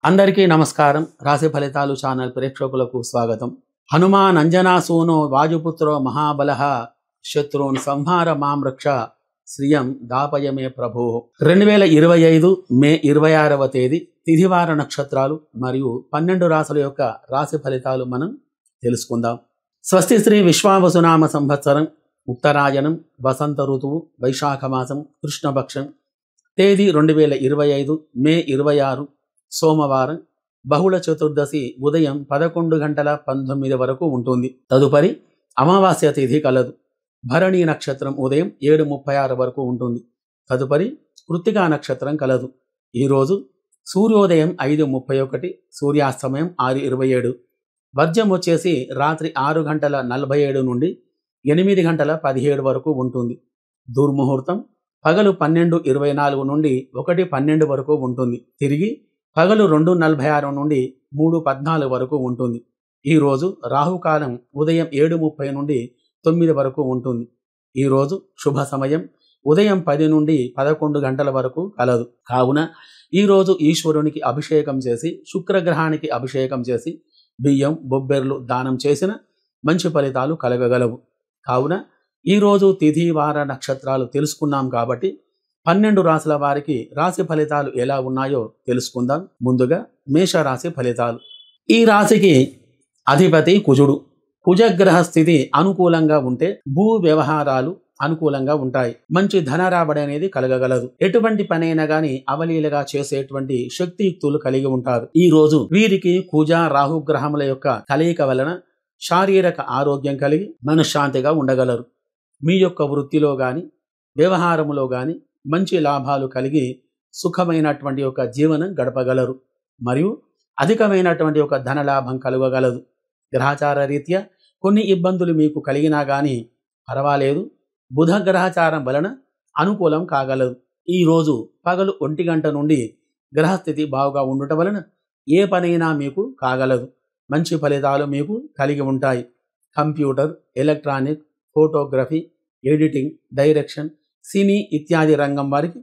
అందరికీ నమస్కారం. రాశి ఫలితాలు ఛానల్ ప్రేక్షకులకు స్వాగతం. హనుమాన్ అంజనాసూనో వాయుపుత్రో మహాబలః శత్రున్ సంహార మాం రక్ష శ్రియం దాపయమే ప్రభో. 2025 మే 26వ తేదీ తిథివార నక్షత్రాలు మరియు 12 రాశుల యొక్క రాశి ఫలితాలు మనం తెలుసుకుందాం. స్వస్తి శ్రీ విశ్వావసునామ సంవత్సరం, ఉత్తరాయణం, వసంత ఋతువు, వైశాఖ మాసం, కృష్ణపక్షం, తేదీ 2025 మే 26 సోమవారం, బహుళ చతుర్దశి ఉదయం 11:19 వరకు ఉంటుంది. తదుపరి అమావాస్య తిథి కలదు. భరణి నక్షత్రం ఉదయం 7:36 వరకు ఉంటుంది. తదుపరి కృత్తికా నక్షత్రం కలదు. ఈరోజు సూర్యోదయం 5:31, సూర్యాస్తమయం 6:27, వర్జం వచ్చేసి రాత్రి 6:47 నుండి 8:17 వరకు ఉంటుంది. దుర్ముహూర్తం పగలు 12:24 నుండి 1:12 వరకు ఉంటుంది. తిరిగి పగలు 2:46 నుండి 3:14 వరకు ఉంటుంది. ఈరోజు రాహుకాలం ఉదయం 7:30 నుండి 9 వరకు ఉంటుంది. ఈరోజు శుభ సమయం ఉదయం 10 నుండి 11 గంటల వరకు కలదు. కావున ఈరోజు ఈశ్వరునికి అభిషేకం చేసి, శుక్రగ్రహానికి అభిషేకం చేసి, బియ్యం బొబ్బెర్లు దానం చేసిన మంచి ఫలితాలు కలగగలవు. కావున ఈరోజు తిథి వార నక్షత్రాలు తెలుసుకున్నాం కాబట్టి 12 రాశుల వారికి రాశి ఫలితాలు ఎలా ఉన్నాయో తెలుసుకుందాం. ముందుగా మేషరాశి ఫలితాలు. ఈ రాశికి అధిపతి కుజుడు. కుజగ్రహ స్థితి అనుకూలంగా ఉంటే భూ వ్యవహారాలు అనుకూలంగా ఉంటాయి. మంచి ధన రాబడి అనేది కలగగలదు. ఎటువంటి పనైనా గాని అవలీలగా చేసేటువంటి శక్తియుక్తులు కలిగి ఉంటారు. ఈ రోజు వీరికి కుజ రాహుగ్రహముల యొక్క కలయిక వలన శారీరక ఆరోగ్యం కలిగి మనశ్శాంతిగా ఉండగలరు. మీ యొక్క వృత్తిలో గాని వ్యవహారములో గాని మంచి లాభాలు కలిగి సుఖమైనటువంటి ఒక జీవనం గడపగలరు. మరియు అధికమైనటువంటి ఒక ధనలాభం కలగగలదు. గ్రహచార రీత్యా కొన్ని ఇబ్బందులు మీకు కలిగినా కానీ పర్వాలేదు. బుధ గ్రహచారం వలన అనుకూలం కాగలదు. ఈరోజు పగలు 1 గంట నుండి గ్రహస్థితి బాగుగా ఉండటం వలన ఏ పనైనా మీకు కాగలదు. మంచి ఫలితాలు మీకు కలిగి ఉంటాయి. Computer, electronic, photography, editing, direction, సినీ ఇత్యాది రంగం వారికి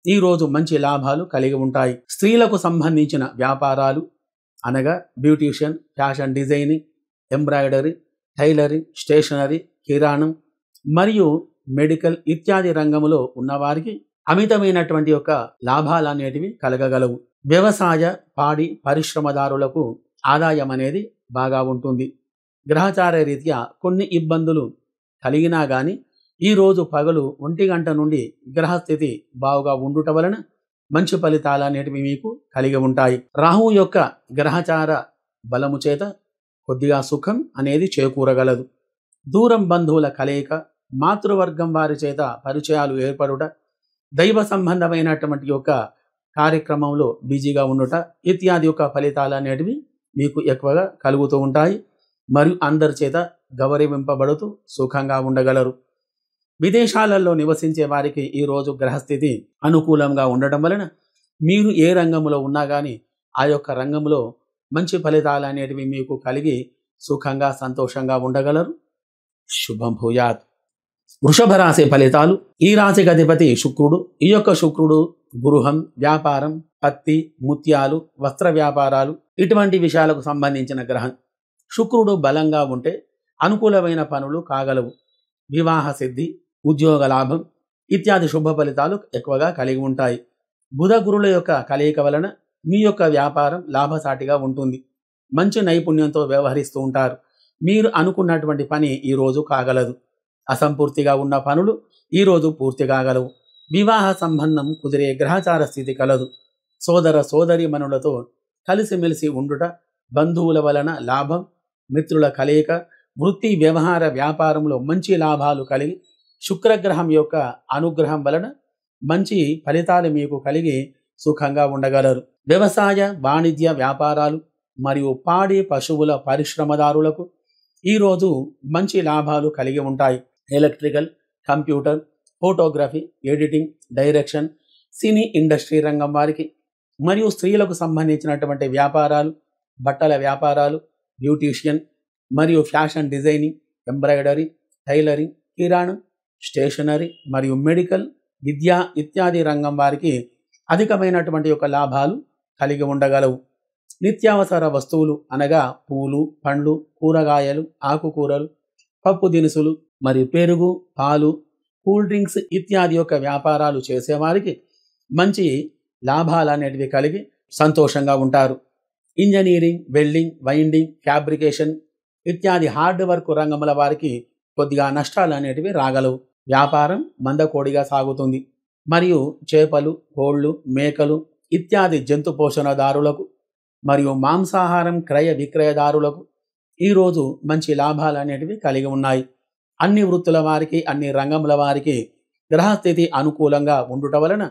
ఈరోజు మంచి లాభాలు కలిగి ఉంటాయి. స్త్రీలకు సంబంధించిన వ్యాపారాలు అనగా beautician, fashion designing, embroidery, tailoring, stationery, కిరాణం మరియు మెడికల్ ఇత్యాది రంగంలో ఉన్నవారికి అమితమైనటువంటి యొక్క లాభాలు అనేటివి కలగగలవు. వ్యవసాయ, పాడి పరిశ్రమదారులకు ఆదాయం అనేది బాగా ఉంటుంది. గ్రహచార రీత్యా కొన్ని ఇబ్బందులు కలిగినా కానీ ఈరోజు పగలు 1 గంట నుండి గ్రహస్థితి బాగుగా ఉండుట వలన మంచి ఫలితాలు అనేటివి మీకు కలిగి ఉంటాయి. రాహు యొక్క గ్రహచార బలము చేత కొద్దిగా సుఖం అనేది చేకూరగలదు. దూరం బంధువుల కలయిక, మాతృవర్గం వారి చేత పరిచయాలు ఏర్పడుట, దైవ సంబంధమైనటువంటి యొక్క కార్యక్రమంలో బిజీగా ఉండుట ఇత్యాది యొక్క ఫలితాలు అనేటివి మీకు ఎక్కువగా కలుగుతూ ఉంటాయి. మరియు అందరి చేత గౌరవింపబడుతూ సుఖంగా ఉండగలరు. విదేశాలలో నివసించే వారికి ఈరోజు గ్రహస్థితి అనుకూలంగా ఉండటం వలన మీరు ఏ రంగంలో ఉన్నా కానీ ఆ యొక్క రంగంలో మంచి ఫలితాలు అనేటివి మీకు కలిగి సుఖంగా సంతోషంగా ఉండగలరు. శుభం భూయాత్. వృషభ రాశి ఫలితాలు. ఈ రాశికి అధిపతి శుక్రుడు. ఈ యొక్క శుక్రుడు గృహం, వ్యాపారం, పత్తి, ముత్యాలు, వస్త్ర వ్యాపారాలు ఇటువంటి విషయాలకు సంబంధించిన గ్రహం. శుక్రుడు బలంగా ఉంటే అనుకూలమైన పనులు కాగలవు. వివాహ సిద్ధి, ఉద్యోగ లాభం ఇత్యాది శుభ ఫలితాలు ఎక్కువగా కలిగి ఉంటాయి. బుధ గురుల యొక్క కలయిక వలన మీ యొక్క వ్యాపారం లాభసాటిగా ఉంటుంది. మంచి నైపుణ్యంతో వ్యవహరిస్తూ ఉంటారు. మీరు అనుకున్నటువంటి పని ఈరోజు కాగలదు. అసంపూర్తిగా ఉన్న పనులు ఈరోజు పూర్తి కాగలవు. వివాహ సంబంధం కుదిరే గ్రహచార స్థితి కలదు. సోదర సోదరి మనులతో కలిసిమెలిసి ఉండుట, బంధువుల వలన లాభం, మిత్రుల కలయిక, వృత్తి వ్యవహార వ్యాపారంలో మంచి లాభాలు కలిగి శుక్రగ్రహం యొక్క అనుగ్రహం వలన మంచి ఫలితాలు మీకు కలిగి సుఖంగా ఉండగలరు. వ్యవసాయ, వాణిజ్య వ్యాపారాలు మరియు పాడి పశువుల పరిశ్రమదారులకు ఈరోజు మంచి లాభాలు కలిగి ఉంటాయి. Electrical, computer, photography, editing, direction, cine industry రంగం వారికి మరియు స్త్రీలకు సంబంధించినటువంటి వ్యాపారాలు, బట్టల వ్యాపారాలు, బ్యూటీషియన్ మరియు ఫ్యాషన్ డిజైనింగ్, ఎంబ్రాయిడరీ, టైలరింగ్, కిరాణం, స్టేషనరీ మరియు మెడికల్, విద్య ఇత్యాది రంగం వారికి అధికమైనటువంటి యొక్క లాభాలు కలిగి ఉండగలవు. నిత్యావసర వస్తువులు అనగా పూలు, పండ్లు, కూరగాయలు, ఆకుకూరలు, పప్పు దినుసులు మరియు పెరుగు, పాలు, కూల్ డ్రింక్స్ ఇత్యాది యొక్క వ్యాపారాలు చేసేవారికి మంచి లాభాలు అనేటివి కలిగి సంతోషంగా ఉంటారు. ఇంజనీరింగ్, వెల్డింగ్, వైండింగ్, ఫ్యాబ్రికేషన్ ఇత్యాది హార్డ్ వర్క్ రంగముల వారికి కొద్దిగా నష్టాలు అనేటివి రాగలవు. వ్యాపారం మందకోడిగా సాగుతుంది. మరియు చేపలు, కోళ్ళు, మేకలు ఇత్యాది జంతు పోషణదారులకు మరియు మాంసాహారం క్రయ విక్రయదారులకు ఈరోజు మంచి లాభాలు అనేటివి కలిగి ఉన్నాయి. అన్ని వృత్తుల వారికి, అన్ని రంగముల వారికి గ్రహస్థితి అనుకూలంగా ఉండుట వలన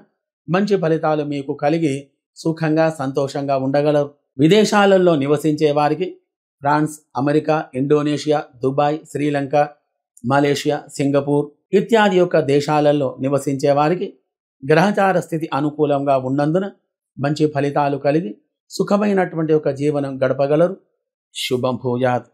మంచి ఫలితాలు మీకు కలిగి సుఖంగా సంతోషంగా ఉండగలరు. విదేశాలలో నివసించే వారికి France, America, Indonesia, Dubai, Sri Lanka, Malaysia, Singapore ఇత్యాది యొక్క దేశాలలో నివసించే వారికి గ్రహచార స్థితి అనుకూలంగా ఉన్నందున మంచి ఫలితాలు కలిగి సుఖమైనటువంటి ఒక జీవనం గడపగలరు. శుభం భూయాత్.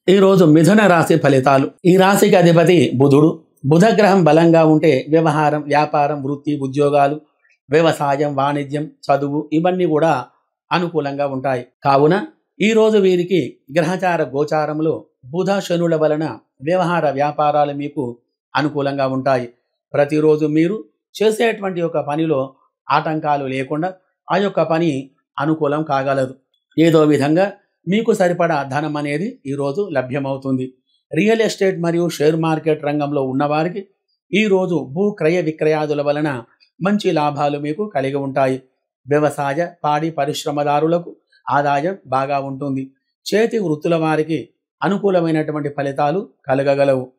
ఈరోజు మిథున రాశి ఫలితాలు. ఈ రాశికి అధిపతి బుధుడు. బుధగ్రహం బలంగా ఉంటే వ్యవహారం, వ్యాపారం, వృత్తి, ఉద్యోగాలు, వ్యవసాయం, వాణిజ్యం, చదువు ఇవన్నీ కూడా అనుకూలంగా ఉంటాయి. కావున ఈరోజు వీరికి గ్రహచార గోచారములో బుధ శనుల వలన వ్యవహార వ్యాపారాలు మీకు అనుకూలంగా ఉంటాయి. ప్రతిరోజు మీరు చేసేటువంటి ఒక పనిలో ఆటంకాలు లేకుండా ఆ యొక్క పని అనుకూలం కాగలదు. ఏదో విధంగా మీకు సరిపడా ధనం అనేది ఈరోజు లభ్యమవుతుంది. రియల్ ఎస్టేట్ మరియు షేర్ మార్కెట్ రంగంలో ఉన్నవారికి ఈరోజు భూ క్రయ విక్రయాదుల వలన మంచి లాభాలు మీకు కలిగి ఉంటాయి. వ్యవసాయ, పాడి పరిశ్రమదారులకు ఆదాయం బాగా ఉంటుంది. చేతి వృత్తుల వారికి అనుకూలమైనటువంటి ఫలితాలు కలగగలవు.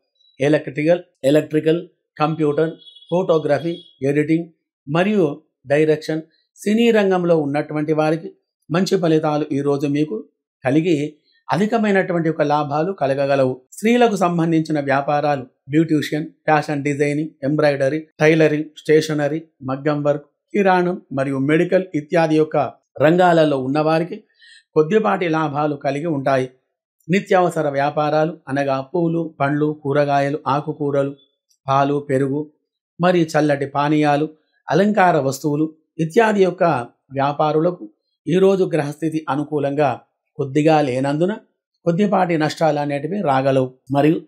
ఎలక్ట్రికల్, కంప్యూటర్, ఫోటోగ్రఫీ, ఎడిటింగ్ మరియు డైరెక్షన్, సినీ రంగంలో ఉన్నటువంటి వారికి మంచి ఫలితాలు ఈరోజు మీకు కలిగి అధికమైనటువంటి ఒక లాభాలు కలగగలవు. స్త్రీలకు సంబంధించిన వ్యాపారాలు, beautician, fashion designing, embroidery, tailoring, stationery, మగ్గం వర్క్, కిరాణం మరియు మెడికల్ ఇత్యాది యొక్క రంగాలలో ఉన్నవారికి కొద్దిపాటి లాభాలు కలిగి ఉంటాయి. నిత్యావసర వ్యాపారాలు అనగా పూలు, పండ్లు, కూరగాయలు, ఆకుకూరలు, పాలు, పెరుగు మరియు చల్లటి పానీయాలు, అలంకార వస్తువులు ఇత్యాది యొక్క వ్యాపారులకు ఈరోజు గ్రహస్థితి అనుకూలంగా కొద్దిగా లేనందున కొద్దిపాటి నష్టాలు అనేటివి రాగలవు. మరియు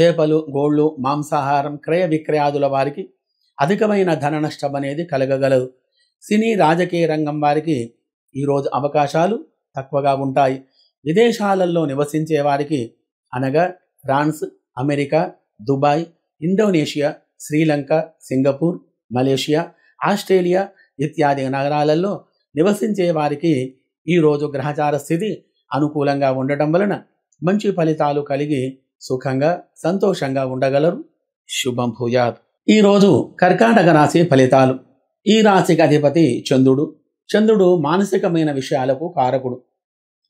చేపలు, గోళ్ళు, మాంసాహారం క్రయ విక్రయాదుల వారికి అధికమైన ధన నష్టం అనేది కలగగలదు. సినీ రాజకీయ రంగం వారికి ఈరోజు అవకాశాలు తక్కువగా ఉంటాయి. విదేశాలలో నివసించే వారికి అనగా France, America, Dubai, Indonesia, Sri Lanka, Singapore, Malaysia, Australia ఇత్యాది నగరాలలో నివసించే వారికి ఈరోజు గ్రహచార స్థితి అనుకూలంగా ఉండటం వలన మంచి ఫలితాలు కలిగి సుఖంగా సంతోషంగా ఉండగలరు. శుభం భూయాత్. ఈరోజు కర్కాటక రాశి ఫలితాలు. ఈ రాశికి అధిపతి చంద్రుడు. చంద్రుడు మానసికమైన విషయాలకు కారకుడు.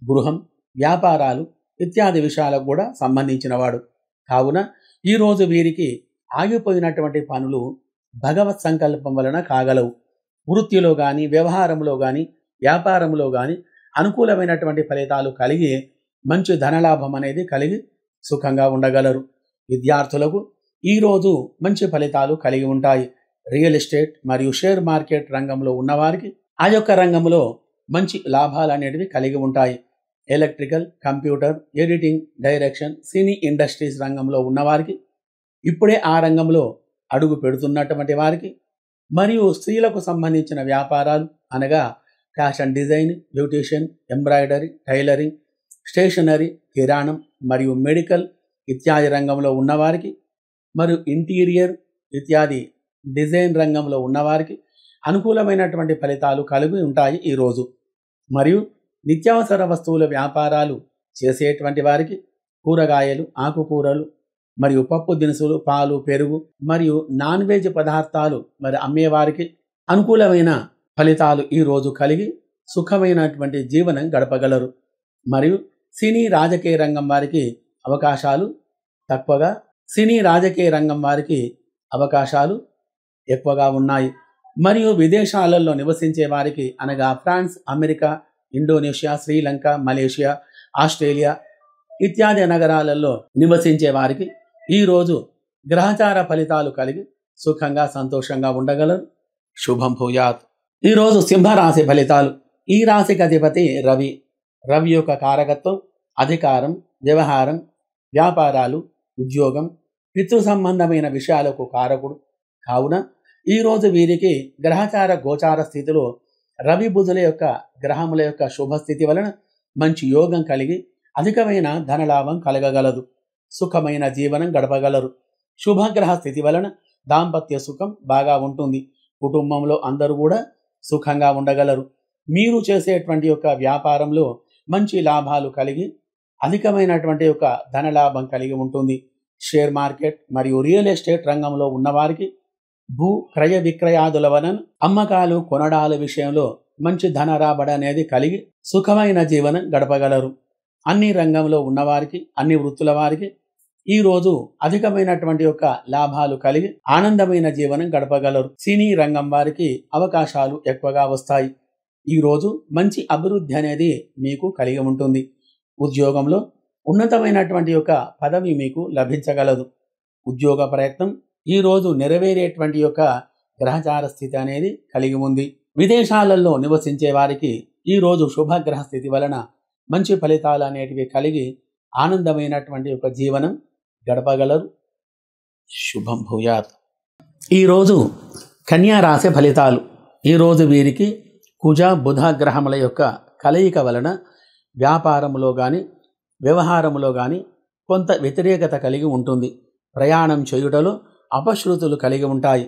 గృహం, వ్యాపారాలు ఇత్యాది విషయాలకు కూడా సంబంధించినవాడు. కావున ఈరోజు వీరికి ఆగిపోయినటువంటి పనులు భగవత్ సంకల్పం వలన కాగలవు. వృత్తిలో కానీ, వ్యవహారంలో కానీ, వ్యాపారంలో కానీ అనుకూలమైనటువంటి ఫలితాలు కలిగి మంచి ధనలాభం అనేది కలిగి సుఖంగా ఉండగలరు. విద్యార్థులకు ఈరోజు మంచి ఫలితాలు కలిగి ఉంటాయి. రియల్ ఎస్టేట్ మరియు షేర్ మార్కెట్ రంగంలో ఉన్నవారికి ఆ యొక్క రంగంలో మంచి లాభాలు అనేటివి కలిగి ఉంటాయి. ఎలక్ట్రికల్, కంప్యూటర్, ఎడిటింగ్, డైరెక్షన్, సినీ ఇండస్ట్రీస్ రంగంలో ఉన్నవారికి, ఇప్పుడే ఆ రంగంలో అడుగు పెడుతున్నటువంటి వారికి, మరియు స్త్రీలకు సంబంధించిన వ్యాపారాలు అనగా fashion design, beautician, embroidery, tailoring, stationery, కిరాణం మరియు మెడికల్ ఇత్యాది రంగంలో ఉన్నవారికి, మరియు ఇంటీరియర్ ఇత్యాది డిజైన్ రంగంలో ఉన్నవారికి అనుకూలమైనటువంటి ఫలితాలు కలిగి ఉంటాయి ఈరోజు. మరియు నిత్యావసర వస్తువుల వ్యాపారాలు చేసేటువంటి వారికి కూరగాయలు, ఆకుకూరలు మరియు పప్పు దినుసులు, పాలు, పెరుగు మరియు నాన్ వెజ్ పదార్థాలు మరి అమ్మేవారికి అనుకూలమైన ఫలితాలు ఈరోజు కలిగి సుఖమైనటువంటి జీవనం గడపగలరు. మరియు సినీ రాజకీయ రంగం వారికి అవకాశాలు తక్కువగా, సినీ రాజకీయ రంగం వారికి అవకాశాలు ఎక్కువగా ఉన్నాయి. మరియు విదేశాలలో నివసించే వారికి అనగా France, America, Indonesia, Sri Lanka, Malaysia, Australia ఇత్యాది నగరాలలో నివసించే వారికి ఈరోజు గ్రహచార ఫలితాలు కలిగి సుఖంగా సంతోషంగా ఉండగలరు. శుభం భూయాత్. ఈరోజు సింహరాశి ఫలితాలు. ఈ రాశికి అధిపతి రవి. రవి యొక్క కారకత్వం అధికారం, వ్యవహారం, వ్యాపారాలు, ఉద్యోగం, పితృ సంబంధమైన విషయాలకు కారకుడు. కావున ఈరోజు వీరికి గ్రహచార గోచార స్థితిలో రవి బుధుల యొక్క గ్రహముల యొక్క శుభస్థితి వలన మంచి యోగం కలిగి అధికమైన ధనలాభం కలగగలదు. సుఖమైన జీవనం గడపగలరు. శుభగ్రహ స్థితి వలన దాంపత్య సుఖం బాగా ఉంటుంది. కుటుంబంలో అందరూ కూడా సుఖంగా ఉండగలరు. మీరు చేసేటువంటి యొక్క వ్యాపారంలో మంచి లాభాలు కలిగి అధికమైనటువంటి యొక్క ధనలాభం కలిగి ఉంటుంది. షేర్ మార్కెట్ మరియు రియల్ ఎస్టేట్ రంగంలో ఉన్నవారికి భూ క్రయ విక్రయాదుల వలన అమ్మకాలు కొనడాల విషయంలో మంచి ధన రాబడి అనేది కలిగి సుఖమైన జీవనం గడపగలరు. అన్ని రంగంలో ఉన్నవారికి, అన్ని వృత్తుల వారికి ఈరోజు అధికమైనటువంటి యొక్క లాభాలు కలిగి ఆనందమైన జీవనం గడపగలరు. సినీ రంగం వారికి అవకాశాలు ఎక్కువగా వస్తాయి. ఈరోజు మంచి అభివృద్ధి అనేది మీకు కలిగి ఉంటుంది. ఉద్యోగంలో ఉన్నతమైనటువంటి యొక్క పదవి మీకు లభించగలదు. ఉద్యోగ ప్రయత్నం ఈరోజు నెరవేరేటువంటి యొక్క గ్రహచార స్థితి అనేది కలిగి ఉంది. విదేశాలలో నివసించే వారికి ఈరోజు శుభగ్రహ స్థితి వలన మంచి ఫలితాలు అనేటివి కలిగి ఆనందమైనటువంటి యొక్క జీవనం గడపగలరు. శుభం భూయాత్. ఈరోజు కన్యా రాశి ఫలితాలు. ఈరోజు వీరికి కుజ బుధ గ్రహముల యొక్క కలయిక వలన వ్యాపారములో కానీ వ్యవహారములో కానీ కొంత వ్యతిరేకత కలిగి ఉంటుంది. ప్రయాణం చేయుటలో అపశృతులు కలిగి ఉంటాయి.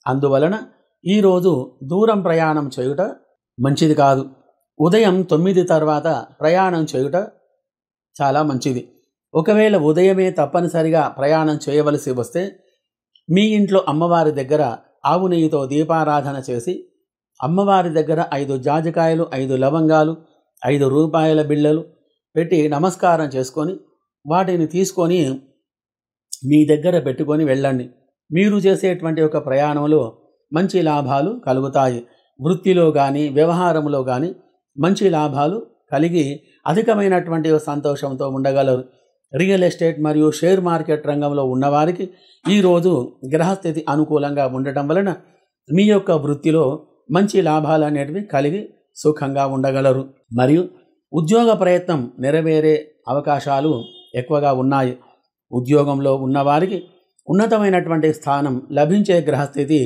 అందువలన ఈరోజు దూరం ప్రయాణం చేయుట మంచిది కాదు. ఉదయం 9 తర్వాత ప్రయాణం చేయుట చాలా మంచిది. ఒకవేళ ఉదయమే తప్పనిసరిగా ప్రయాణం చేయవలసి వస్తే మీ ఇంట్లో అమ్మవారి దగ్గర ఆవు నెయ్యితో దీపారాధన చేసి అమ్మవారి దగ్గర 5 జాజికాయలు, 5 లవంగాలు, 5 రూపాయల బిళ్ళలు పెట్టి నమస్కారం చేసుకొని వాటిని తీసుకొని మీ దగ్గర పెట్టుకొని వెళ్ళండి. మీరు చేసేటువంటి ఒక ప్రయాణంలో మంచి లాభాలు కలుగుతాయి. వృత్తిలో కానీ వ్యవహారంలో కానీ మంచి లాభాలు కలిగి అధికమైనటువంటి సంతోషంతో ఉండగలరు. రియల్ ఎస్టేట్ మరియు షేర్ మార్కెట్ రంగంలో ఉన్నవారికి ఈరోజు గ్రహస్థితి అనుకూలంగా ఉండటం వలన మీ యొక్క వృత్తిలో మంచి లాభాలు అనేటివి కలిగి సుఖంగా ఉండగలరు. మరియు ఉద్యోగ ప్రయత్నం నెరవేరే అవకాశాలు ఎక్కువగా ఉన్నాయి. ఉద్యోగంలో ఉన్నవారికి ఉన్నతమైనటువంటి స్థానం లభించే గ్రహస్థితి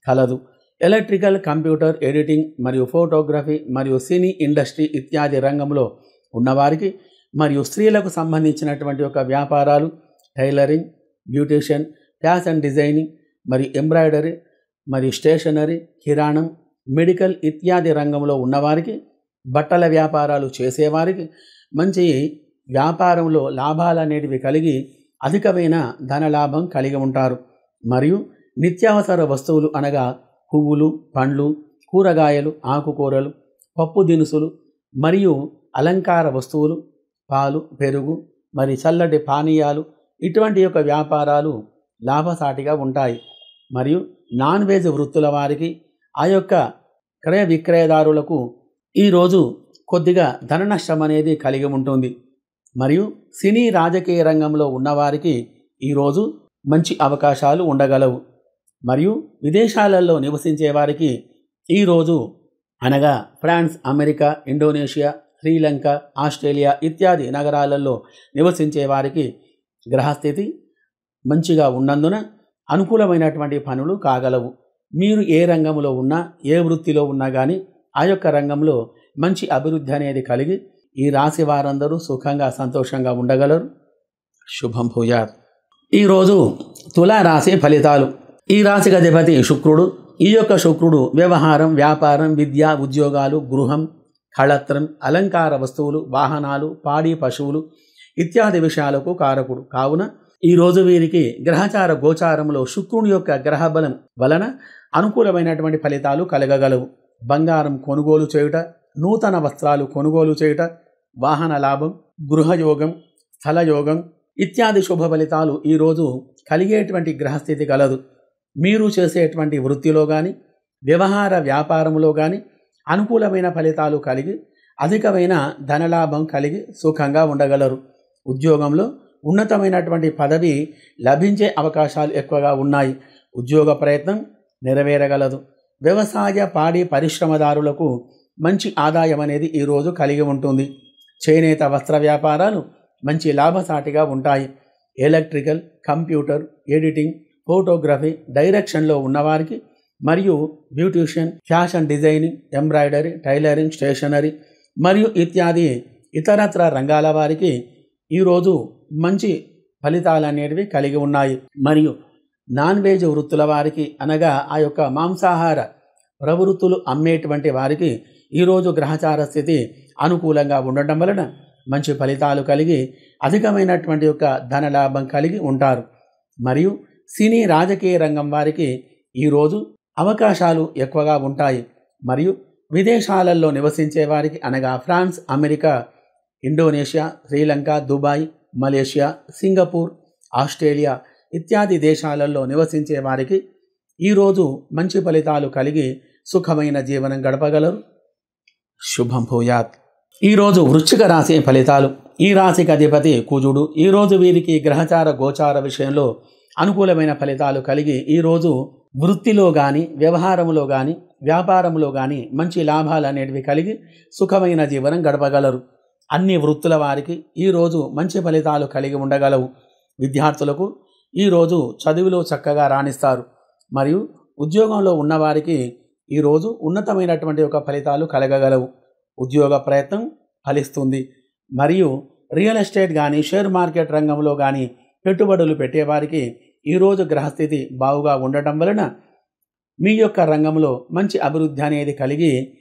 కలదు. ఎలక్ట్రికల్, కంప్యూటర్, ఎడిటింగ్ మరియు ఫోటోగ్రఫీ మరియు సినీ ఇండస్ట్రీ ఇత్యాది రంగంలో ఉన్నవారికి మరియు స్త్రీలకు సంబంధించినటువంటి ఒక వ్యాపారాలు, టైలరింగ్, బ్యూటీషియన్, ఫ్యాషన్ డిజైనింగ్ మరియు ఎంబ్రాయిడరీ మరియు స్టేషనరీ, కిరాణం, మెడికల్ ఇత్యాది రంగంలో ఉన్నవారికి, బట్టల వ్యాపారాలు చేసేవారికి మంచి వ్యాపారంలో లాభాలు అనేటివి కలిగి అధికమైన ధనలాభం కలిగి ఉంటారు. మరియు నిత్యావసర వస్తువులు అనగా పువ్వులు, పండ్లు, కూరగాయలు, ఆకుకూరలు, పప్పు దినుసులు మరియు అలంకార వస్తువులు, పాలు, పెరుగు మరి చల్లటి పానీయాలు ఇటువంటి యొక్క వ్యాపారాలు లాభసాటిగా ఉంటాయి. మరియు నాన్ వెజ్ వృత్తుల వారికి ఆ యొక్క క్రయ విక్రయదారులకు ఈరోజు కొద్దిగా ధన నష్టం అనేది కలిగి ఉంటుంది. మరియు సినీ రాజకీయ రంగంలో ఉన్నవారికి ఈరోజు మంచి అవకాశాలు ఉండగలవు. మరియు విదేశాలలో నివసించే వారికి ఈరోజు అనగా France, America, Indonesia, Sri Lanka, Australia ఇత్యాది నగరాలలో నివసించే వారికి గ్రహస్థితి మంచిగా ఉన్నందున అనుకూలమైనటువంటి పనులు కాగలవు. మీరు ఏ రంగంలో ఉన్నా, ఏ వృత్తిలో ఉన్నా కానీ ఆ యొక్క రంగంలో మంచి అభివృద్ధి అనేది కలిగి ఈ రాశి వారందరూ సుఖంగా సంతోషంగా ఉండగలరు. శుభం భూయాత్. ఈరోజు తులారాశి ఫలితాలు. ఈ రాశికి అధిపతి శుక్రుడు. ఈ యొక్క శుక్రుడు వ్యవహారం, వ్యాపారం, విద్య, ఉద్యోగాలు, గృహం, కళత్రం, అలంకార వస్తువులు, వాహనాలు, పాడి పశువులు ఇత్యాది విషయాలకు కారకుడు. కావున ఈరోజు వీరికి గ్రహచార గోచారంలో శుక్రుని యొక్క గ్రహబలం వలన అనుకూలమైనటువంటి ఫలితాలు కలగగలవు. బంగారం కొనుగోలు చేయుట, నూతన వస్త్రాలు కొనుగోలు చేయుట, వాహన లాభం, గృహయోగం, స్థలయోగం ఇత్యాది శుభ ఫలితాలు ఈరోజు కలిగేటువంటి గ్రహస్థితి కలదు. మీరు చేసేటువంటి వృత్తిలో కానీ వ్యవహార వ్యాపారంలో కానీ అనుకూలమైన ఫలితాలు కలిగి అధికమైన ధనలాభం కలిగి సుఖంగా ఉండగలరు. ఉద్యోగంలో ఉన్నతమైనటువంటి పదవి లభించే అవకాశాలు ఎక్కువగా ఉన్నాయి. ఉద్యోగ ప్రయత్నం నెరవేరగలదు. వ్యవసాయ పాడి పరిశ్రమదారులకు మంచి ఆదాయం అనేది ఈరోజు కలిగి ఉంటుంది. చేనేత వస్త్ర వ్యాపారాలు మంచి లాభసాటిగా ఉంటాయి. ఎలక్ట్రికల్, కంప్యూటర్, ఎడిటింగ్, ఫోటోగ్రఫీ, డైరెక్షన్లో ఉన్నవారికి మరియు beautician, fashion designing, embroidery, tailoring, stationery మరియు ఇత్యాది ఇతరత్ర రంగాల వారికి ఈరోజు మంచి ఫలితాలు అనేటివి కలిగి ఉన్నాయి. మరియు నాన్ వెజ్ వృత్తుల వారికి అనగా ఆ యొక్క మాంసాహార ప్రవృత్తులు అమ్మేటువంటి వారికి ఈరోజు గ్రహచార స్థితి అనుకూలంగా ఉండటం వలన మంచి ఫలితాలు కలిగి అధికమైనటువంటి యొక్క ధనలాభం కలిగి ఉంటారు. మరియు సినీ రాజకీయ రంగం వారికి ఈరోజు అవకాశాలు ఎక్కువగా ఉంటాయి. మరియు విదేశాలలో నివసించే వారికి అనగా France, America, Indonesia, Sri Lanka, Dubai, Malaysia, Singapore, Australia ఇత్యాది దేశాలలో నివసించే వారికి ఈరోజు మంచి ఫలితాలు కలిగి సుఖమైన జీవనం గడపగలరు. శుభం భూయాత్. ఈరోజు వృశ్చిక రాశి ఫలితాలు. ఈ రాశికి అధిపతి కుజుడు. ఈరోజు వీరికి గ్రహచార గోచార విషయంలో అనుకూలమైన ఫలితాలు కలిగి ఈరోజు వృత్తిలో కానీ, వ్యవహారంలో కానీ, వ్యాపారంలో కానీ మంచి లాభాలు అనేటివి కలిగి సుఖమైన జీవనం గడపగలరు. అన్ని వృత్తుల వారికి ఈరోజు మంచి ఫలితాలు కలిగి ఉండగలవు. విద్యార్థులకు ఈరోజు చదువులో చక్కగా రాణిస్తారు. మరియు ఉద్యోగంలో ఉన్నవారికి ఈరోజు ఉన్నతమైనటువంటి ఒక ఫలితాలు కలగగలవు. ఉద్యోగ ప్రయత్నం ఫలిస్తుంది. మరియు రియల్ ఎస్టేట్ కానీ, షేర్ మార్కెట్ రంగంలో కానీ పెట్టుబడులు పెట్టేవారికి ఈరోజు గ్రహస్థితి బాగుగా ఉండటం వలన మీ యొక్క రంగంలో మంచి అభివృద్ధి అనేది కలిగి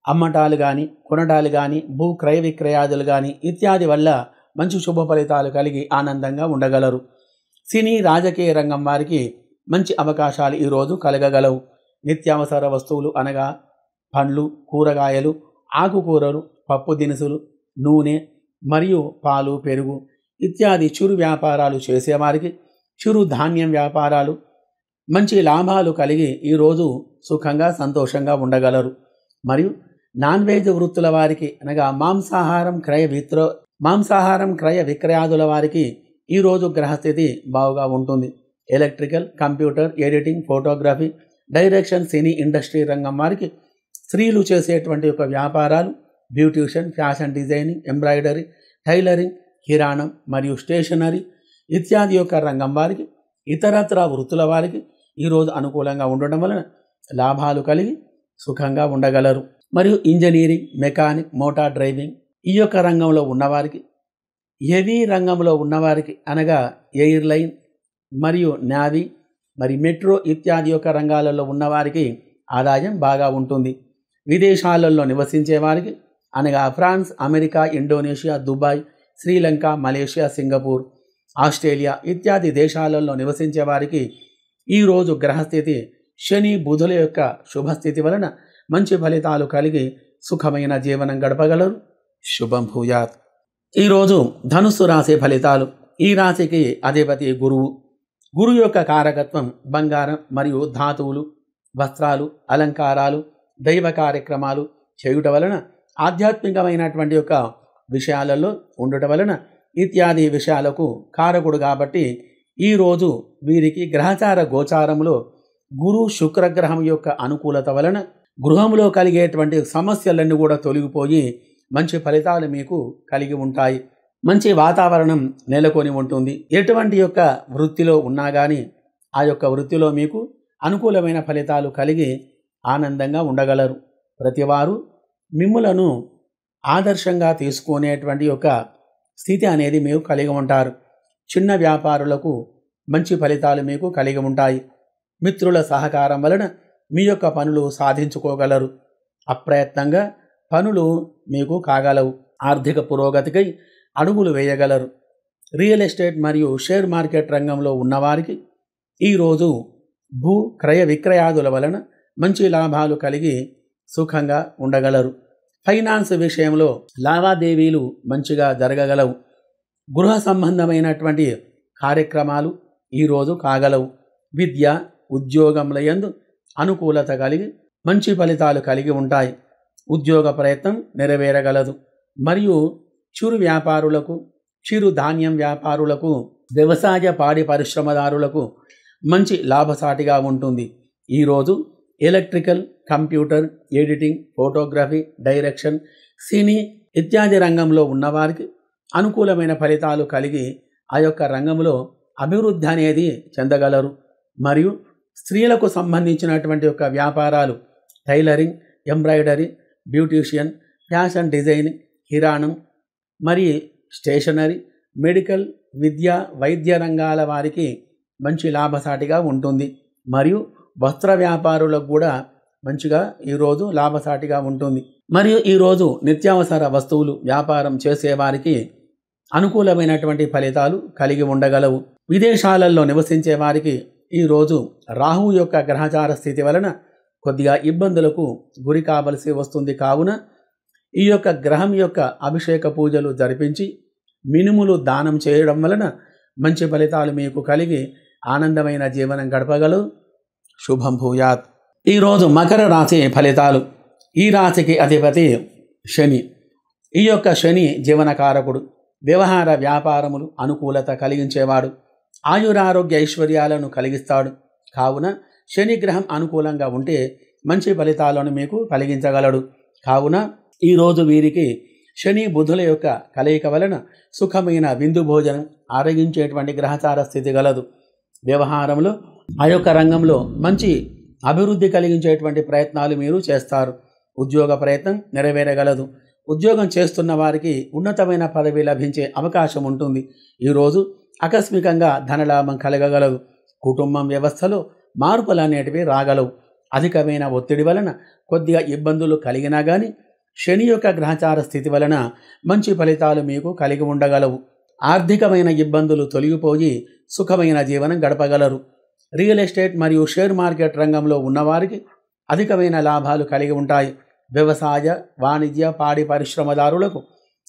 అమ్మటాలు కానీ, కొనటాలు కానీ, భూ క్రయ విక్రయాదులు కానీ ఇత్యాది వల్ల మంచి శుభ ఫలితాలు కలిగి ఆనందంగా ఉండగలరు. సినీ రాజకీయ రంగం వారికి మంచి అవకాశాలు ఈరోజు కలగగలవు. నిత్యావసర వస్తువులు అనగా పండ్లు, కూరగాయలు, ఆకుకూరలు, పప్పు దినుసులు, నూనె మరియు పాలు, పెరుగు ఇత్యాది చిరు వ్యాపారాలు చేసేవారికి, చిరు ధాన్యం వ్యాపారాలు మంచి లాభాలు కలిగి ఈరోజు సుఖంగా సంతోషంగా ఉండగలరు. మరియు నాన్ వెజ్ వృత్తుల వారికి అనగా మాంసాహారం క్రయ విక్రయాదుల వారికి ఈరోజు గ్రహస్థితి బాగుగా ఉంటుంది. Electrical, computer, editing, photography, direction, cine industry రంగం వారికి స్త్రీలు చేసేటువంటి ఒక వ్యాపారాలు, beautician, fashion designing, embroidery, tailoring, కిరాణం మరియు స్టేషనరీ ఇత్యాది యొక్క రంగం వారికి, ఇతరత్ర వృత్తుల వారికి ఈరోజు అనుకూలంగా ఉండడం వలన లాభాలు కలిగి సుఖంగా ఉండగలరు. మరియు ఇంజనీరింగ్, మెకానిక్, మోటార్ డ్రైవింగ్ ఈ యొక్క రంగంలో ఉన్నవారికి, హెవీ రంగంలో ఉన్నవారికి అనగా ఎయిర్లైన్ మరియు నావీ మరి మెట్రో ఇత్యాది యొక్క రంగాలలో ఉన్నవారికి ఆదాయం బాగా ఉంటుంది. విదేశాలలో నివసించే వారికి అనగా France, America, Indonesia, Dubai, Sri Lanka, Malaysia, Singapore, Australia ఇత్యాది దేశాలలో నివసించే వారికి ఈరోజు గ్రహస్థితి శని, బుధుల యొక్క శుభస్థితి వలన మంచి ఫలితాలు కలిగి సుఖమైన జీవనం గడపగలరు. శుభం భూయాత్. ఈరోజు ధనుస్సు రాశి ఫలితాలు. ఈ రాశికి అధిపతి గురువు. గురువు యొక్క కారకత్వం బంగారం మరియు ధాతువులు, వస్త్రాలు, అలంకారాలు, దైవ కార్యక్రమాలు చేయుట వలన, ఆధ్యాత్మికమైనటువంటి యొక్క విషయాలలో ఉండటం వలన ఇత్యాది విషయాలకు కారకుడు కాబట్టి ఈరోజు వీరికి గ్రహచార గోచారంలో గురు శుక్రగ్రహం యొక్క అనుకూలత వలన గృహంలో కలిగేటువంటి సమస్యలన్నీ కూడా తొలగిపోయి మంచి ఫలితాలు మీకు కలిగి ఉంటాయి. మంచి వాతావరణం నెలకొని ఉంటుంది. ఎటువంటి యొక్క వృత్తిలో ఉన్నా కానీ ఆ యొక్క వృత్తిలో మీకు అనుకూలమైన ఫలితాలు కలిగి ఆనందంగా ఉండగలరు. ప్రతివారు మిమ్ములను ఆదర్శంగా తీసుకునేటువంటి యొక్క స్థితి అనేది మీకు కలిగి ఉంటారు. చిన్న వ్యాపారులకు మంచి ఫలితాలు మీకు కలిగి ఉంటాయి. మిత్రుల సహకారం వలన మీ యొక్క పనులు సాధించుకోగలరు. అప్రయత్నంగా పనులు మీకు కాగలవు. ఆర్థిక పురోగతికై అడుగులు వేయగలరు. రియల్ ఎస్టేట్ మరియు షేర్ మార్కెట్ రంగంలో ఉన్నవారికి ఈరోజు భూ క్రయ విక్రయాదుల వలన మంచి లాభాలు కలిగి సుఖంగా ఉండగలరు. ఫైనాన్స్ విషయంలో లావాదేవీలు మంచిగా జరగగలవు. గృహ సంబంధమైనటువంటి కార్యక్రమాలు ఈరోజు కాగలవు. విద్య, ఉద్యోగముల యందు అనుకూలత కలిగి మంచి ఫలితాలు కలిగి ఉంటాయి. ఉద్యోగ ప్రయత్నం నెరవేరగలదు. మరియు చిరు వ్యాపారులకు, చిరు ధాన్యం వ్యాపారులకు, వ్యవసాయ పాడి పరిశ్రమదారులకు మంచి లాభసాటిగా ఉంటుంది. ఈరోజు electrical, computer, editing, photography, direction, సినీ ఇత్యాది రంగంలో ఉన్నవారికి అనుకూలమైన ఫలితాలు కలిగి ఆ యొక్క రంగంలో అభివృద్ధి అనేది చెందగలరు. మరియు స్త్రీలకు సంబంధించినటువంటి యొక్క వ్యాపారాలు tailoring, embroidery, beautician, fashion designing, కిరాణం మరియు స్టేషనరీ, మెడికల్, విద్య, వైద్య రంగాల వారికి మంచి లాభసాటిగా ఉంటుంది. మరియు వస్త్ర వ్యాపారులకు కూడా మంచిగా ఈరోజు లాభసాటిగా ఉంటుంది. మరియు ఈరోజు నిత్యావసర వస్తువులు వ్యాపారం చేసేవారికి అనుకూలమైనటువంటి ఫలితాలు కలిగి ఉండగలవు. విదేశాలలో నివసించే వారికి ఈరోజు రాహు యొక్క గ్రహచార స్థితి వలన కొద్దిగా ఇబ్బందులకు గురి కావలసి వస్తుంది. కావున ఈ యొక్క గ్రహం యొక్క అభిషేక పూజలు జరిపించి మినుములు దానం చేయడం వలన మంచి ఫలితాలు మీకు కలిగి ఆనందమైన జీవనం గడపగలరు. శుభం భూయాత్. ఈరోజు మకర రాశి ఫలితాలు. ఈ రాశికి అధిపతి శని. ఈ యొక్క శని జీవనకారకుడు. వ్యవహార వ్యాపారములు అనుకూలత కలిగించేవాడు. ఆయురారోగ్య ఐశ్వర్యాలను కలిగిస్తాడు. కావున శని గ్రహం అనుకూలంగా ఉంటే మంచి ఫలితాలను మీకు కలిగించగలడు. కావున ఈరోజు వీరికి శని బుధుల యొక్క కలయిక వలన సుఖమైన విందు భోజనం ఆరగించేటువంటి గ్రహచార స్థితి గలదు. వ్యవహారంలో ఆ యొక్క రంగంలో మంచి అభివృద్ధి కలిగించేటువంటి ప్రయత్నాలు మీరు చేస్తారు. ఉద్యోగ ప్రయత్నం నెరవేరగలదు. ఉద్యోగం చేస్తున్న వారికి ఉన్నతమైన పదవి లభించే అవకాశం ఉంటుంది. ఈరోజు ఆకస్మికంగా ధనలాభం కలగగలదు. కుటుంబం వ్యవస్థలో మార్పులు అనేటివి రాగలవు. అధికమైన ఒత్తిడి వలన కొద్దిగా ఇబ్బందులు కలిగినా కానీ శని యొక్క గ్రహచార స్థితి వలన మంచి ఫలితాలు మీకు కలిగి ఉండగలవు. ఆర్థికమైన ఇబ్బందులు తొలగిపోయి సుఖమైన జీవనం గడపగలరు. రియల్ ఎస్టేట్ మరియు షేర్ మార్కెట్ రంగంలో ఉన్నవారికి అధికమైన లాభాలు కలిగి ఉంటాయి. వ్యవసాయ, వాణిజ్య, పాడి పరిశ్రమదారులకు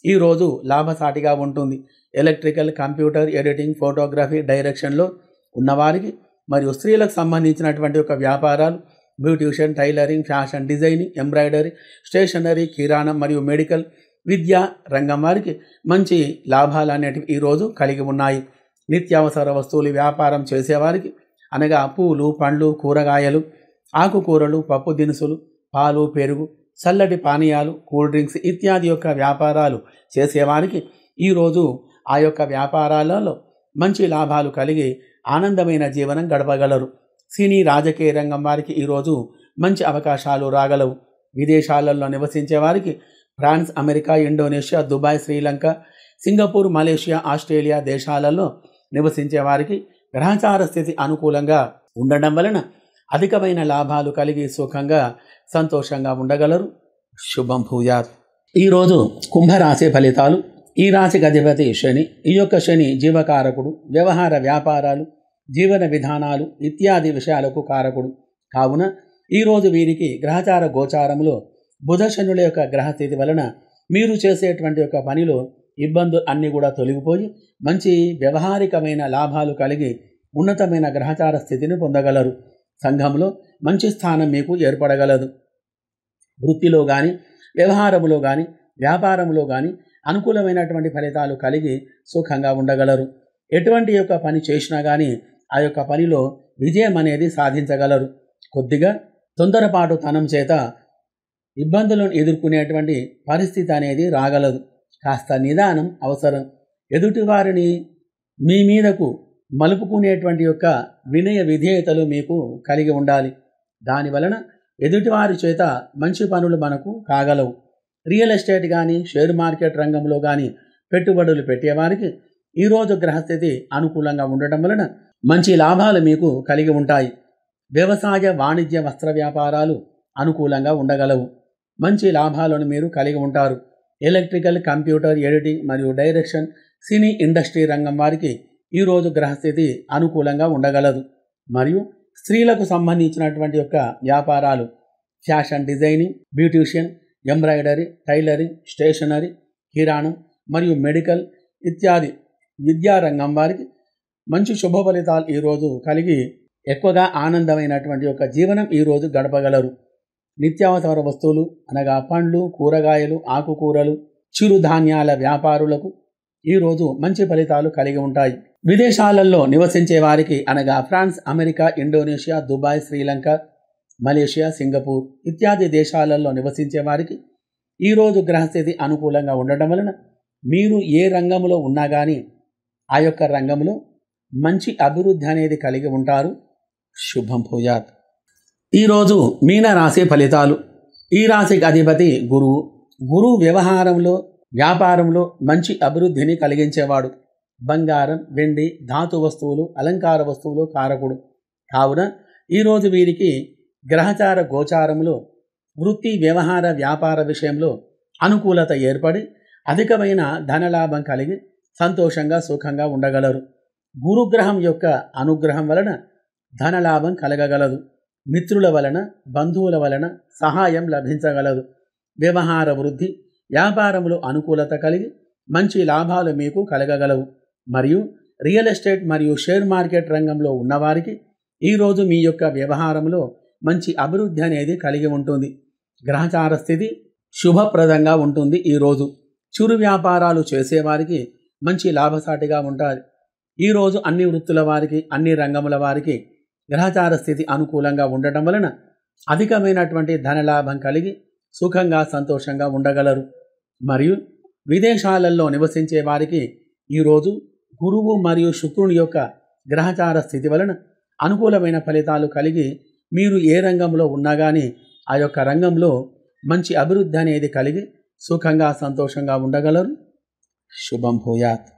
ఈరోజు లాభసాటిగా ఉంటుంది. ఎలక్ట్రికల్, కంప్యూటర్, ఎడిటింగ్, ఫోటోగ్రఫీ, డైరెక్షన్లో ఉన్నవారికి మరియు స్త్రీలకు సంబంధించినటువంటి ఒక వ్యాపారాలు beautician, tailoring, fashion designing, embroidery, stationery, కిరాణం మరియు మెడికల్, విద్యా రంగం వారికి మంచి లాభాలు అనేటివి ఈరోజు కలిగి ఉన్నాయి. నిత్యావసర వస్తువులు వ్యాపారం చేసేవారికి అనగా పూలు, పండ్లు, కూరగాయలు, ఆకుకూరలు, పప్పు దినుసులు, పాలు, పెరుగు, చల్లటి పానీయాలు, కూల్ డ్రింక్స్ ఇత్యాది యొక్క వ్యాపారాలు చేసేవారికి ఈరోజు ఆ యొక్క వ్యాపారాలలో మంచి లాభాలు కలిగి ఆనందమైన జీవనం గడపగలరు. సినీ, రాజకీయ రంగం వారికి ఈరోజు మంచి అవకాశాలు రాగలవు. విదేశాలలో నివసించే వారికి France, America, Indonesia, Dubai, Sri Lanka, Singapore, Malaysia, Australia దేశాలలో నివసించే వారికి గ్రహచార స్థితి అనుకూలంగా ఉండడం వలన అధికమైన లాభాలు కలిగి సుఖంగా సంతోషంగా ఉండగలరు. శుభం భూయాత్. ఈరోజు కుంభరాశి ఫలితాలు. ఈ రాశికి అధిపతి శని. ఈ యొక్క శని జీవకారకుడు. వ్యవహార వ్యాపారాలు, జీవన విధానాలు ఇత్యాది విషయాలకు కారకుడు. కావున ఈరోజు వీరికి గ్రహచార గోచారంలో బుధ శనుల యొక్క గ్రహస్థితి వలన మీరు చేసేటువంటి యొక్క పనిలో ఇబ్బందులు అన్నీ కూడా తొలగిపోయి మంచి వ్యవహారికమైన లాభాలు కలిగి ఉన్నతమైన గ్రహచార స్థితిని పొందగలరు. సంఘంలో మంచి స్థానం మీకు ఏర్పడగలదు. వృత్తిలో కానీ, వ్యవహారంలో కానీ, వ్యాపారంలో కానీ అనుకూలమైనటువంటి ఫలితాలు కలిగి సుఖంగా ఉండగలరు. ఎటువంటి యొక్క పని చేసినా కానీ ఆ యొక్క పనిలో విజయం అనేది సాధించగలరు. కొద్దిగా తొందరపాటు తనం చేత ఇబ్బందులను ఎదుర్కొనేటువంటి పరిస్థితి అనేది రాగలదు. కాస్త నిదానం అవసరం. ఎదుటివారిని మీ మీదకు మలుపుకునేటువంటి యొక్క వినయ విధేయతలు మీకు కలిగి ఉండాలి. దానివలన ఎదుటివారి చేత మంచి పనులు మనకు కాగలవు. రియల్ ఎస్టేట్ కానీ, షేర్ మార్కెట్ రంగంలో కానీ పెట్టుబడులు పెట్టేవారికి ఈరోజు గ్రహస్థితి అనుకూలంగా ఉండటం వలన మంచి లాభాలు మీకు కలిగి ఉంటాయి. వ్యవసాయ, వాణిజ్య, వస్త్ర వ్యాపారాలు అనుకూలంగా ఉండగలవు. మంచి లాభాలను మీరు కలిగి ఉంటారు. ఎలక్ట్రికల్, కంప్యూటర్, ఎడిటింగ్ మరియు డైరెక్షన్, సినీ ఇండస్ట్రీ రంగం వారికి ఈరోజు గ్రహస్థితి అనుకూలంగా ఉండగలదు. మరియు స్త్రీలకు సంబంధించినటువంటి యొక్క వ్యాపారాలు fashion designing, beautician, embroidery, tailoring, stationery, కిరాణం మరియు మెడికల్ ఇత్యాది విద్యారంగం వారికి మంచి శుభ ఫలితాలు ఈరోజు కలిగి ఎక్కువగా ఆనందమైనటువంటి యొక్క జీవనం ఈరోజు గడపగలరు. నిత్యావసర వస్తువులు అనగా పండ్లు, కూరగాయలు, ఆకుకూరలు, చిరుధాన్యాల వ్యాపారులకు ఈరోజు మంచి ఫలితాలు కలిగి ఉంటాయి. విదేశాలలో నివసించే వారికి అనగా France, America, Indonesia, Dubai, Sri Lanka, Malaysia, Singapore ఇత్యాది దేశాలలో నివసించే వారికి ఈరోజు గ్రహస్థితి అనుకూలంగా ఉండటం వలన మీరు ఏ రంగంలో ఉన్నా కానీ ఆ యొక్క రంగంలో మంచి అభివృద్ధి అనేది కలిగి ఉంటారు. శుభం భూయాత్. ఈరోజు మీన రాశి ఫలితాలు. ఈ రాశికి అధిపతి గురువు. గురువు వ్యవహారంలో వ్యాపారంలో మంచి అభివృద్ధిని కలిగించేవాడు. బంగారం, వెండి, ధాతు వస్తువులు, అలంకార వస్తువులు కారకుడు. కావున ఈరోజు వీరికి గ్రహచార గోచారంలో వృత్తి, వ్యవహార, వ్యాపార విషయంలో అనుకూలత ఏర్పడి అధికమైన ధనలాభం కలిగి సంతోషంగా సుఖంగా ఉండగలరు. గురుగ్రహం యొక్క అనుగ్రహం వలన ధనలాభం కలగగలదు. మిత్రుల వలన, బంధువుల వలన సహాయం లభించగలదు. వ్యవహార వృద్ధి, వ్యాపారంలో అనుకూలత కలిగి మంచి లాభాలు మీకు కలగగలవు. మరియు రియల్ ఎస్టేట్ మరియు షేర్ మార్కెట్ రంగంలో ఉన్నవారికి ఈరోజు మీ యొక్క వ్యవహారంలో మంచి అభివృద్ధి అనేది కలిగి ఉంటుంది. గ్రహచార స్థితి శుభప్రదంగా ఉంటుంది. ఈరోజు చిరు వ్యాపారాలు చేసేవారికి మంచి లాభసాటిగా ఉంటుంది. ఈరోజు అన్ని వృత్తుల వారికి, అన్ని రంగముల వారికి గ్రహచార స్థితి అనుకూలంగా ఉండటం వలన అధికమైనటువంటి ధనలాభం కలిగి సుఖంగా సంతోషంగా ఉండగలరు. మరియు విదేశాలలో నివసించే వారికి ఈరోజు గురువు మరియు శుక్రుని యొక్క గ్రహచార స్థితి వలన అనుకూలమైన ఫలితాలు కలిగి మీరు ఏ రంగంలో ఉన్నా కానీ ఆ యొక్క రంగంలో మంచి అభివృద్ధి అనేది కలిగి సుఖంగా సంతోషంగా ఉండగలరు. శుభం భూయాత్.